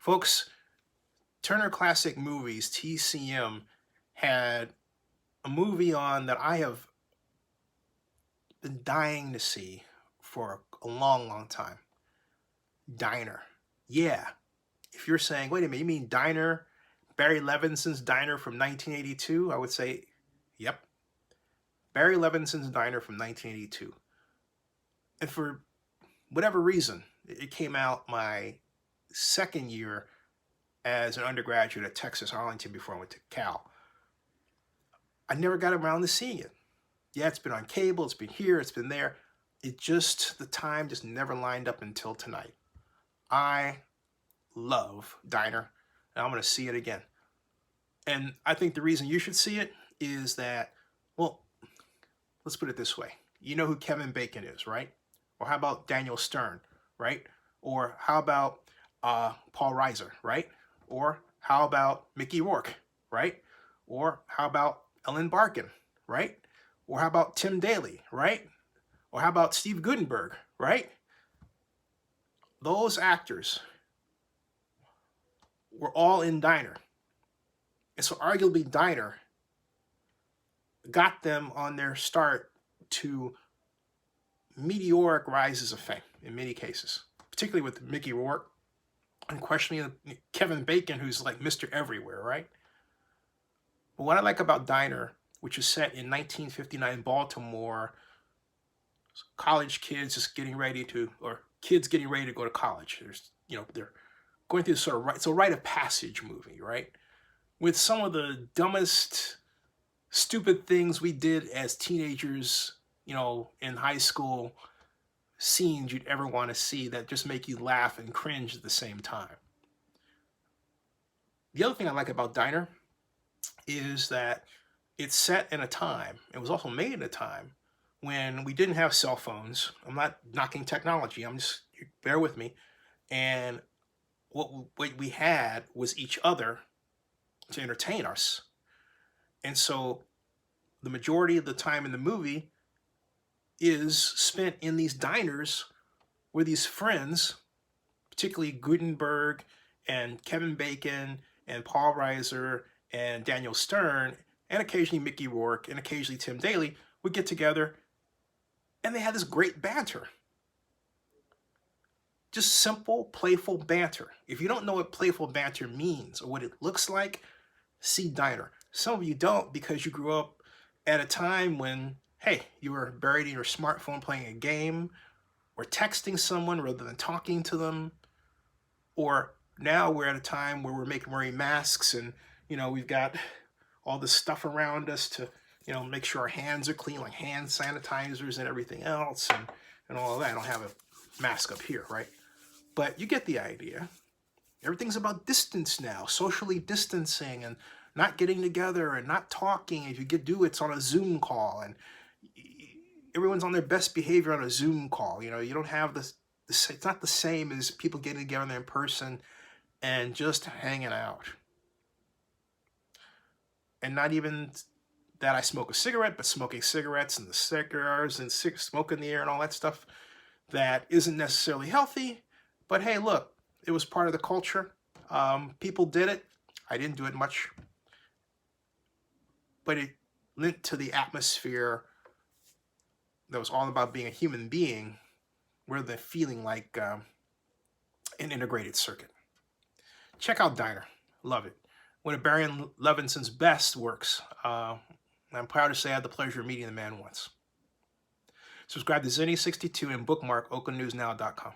Folks, Turner Classic Movies, TCM, had a movie on that I have been dying to see for a long, long time. Diner. Yeah. If you're saying, wait a minute, you mean Diner, Barry Levinson's Diner from 1982? I would say, yep. Barry Levinson's Diner from 1982. And for whatever reason, it came out my second year as an undergraduate at Texas Arlington before I went to Cal. I never got around to seeing it. Yeah, it's been on cable, it's been here, it's been there. The time just never lined up until tonight. I love Diner, and I'm going to see it again. And I think the reason you should see it is that, well, let's put it this way. You know who Kevin Bacon is, right? Or how about Daniel Stern, right? Or how about Paul Reiser, right? Or how about Mickey Rourke, right? Or how about Ellen Barkin, right? Or how about Tim Daly, right? Or how about Steve Guttenberg, right? Those actors were all in Diner. And so arguably Diner got them on their start to meteoric rises of fame in many cases, particularly with Mickey Rourke, unquestionably Kevin Bacon, who's like Mr. Everywhere, right? But what I like about Diner, which is set in 1959 Baltimore, college kids just getting ready to, or kids getting ready to go to college. They're going through it's a rite of passage movie, right? With some of the dumbest, stupid things we did as teenagers, in high school, scenes you'd ever want to see that just make you laugh and cringe at the same time. The other thing I like about Diner is that it's set in a time, it was also made in a time when we didn't have cell phones. I'm not knocking technology, bear with me. And what we had was each other to entertain us. And so the majority of the time in the movie is spent in these diners where these friends, particularly Guttenberg and Kevin Bacon and Paul Reiser and Daniel Stern, and occasionally Mickey Rourke and occasionally Tim Daly, would get together, and they had this great banter. Just simple, playful banter. If you don't know what playful banter means or what it looks like, see Diner. Some of you don't because you grew up at a time when, hey, you were buried in your smartphone playing a game or texting someone rather than talking to them. Or now we're at a time where we're wearing masks and, we've got all this stuff around us to, make sure our hands are clean, like hand sanitizers and everything else and all of that. I don't have a mask up here, right? But you get the idea. Everything's about distance now, socially distancing and not getting together and not talking. If you do, it's on a Zoom call, and everyone's on their best behavior on a Zoom call. You don't have this. It's not the same as people getting together in person and just hanging out. And not even that I smoke a cigarette, but smoking cigarettes and the cigars and smoke in the air and all that stuff that isn't necessarily healthy. But hey, look, it was part of the culture. People did it. I didn't do it much. But it lent to the atmosphere that was all about being a human being, rather than feeling like an integrated circuit. Check out Diner. Love it. One of Barry Levinson's best works. I'm proud to say I had the pleasure of meeting the man once. Subscribe to Zennie62 and bookmark oaklandnewsnow.com.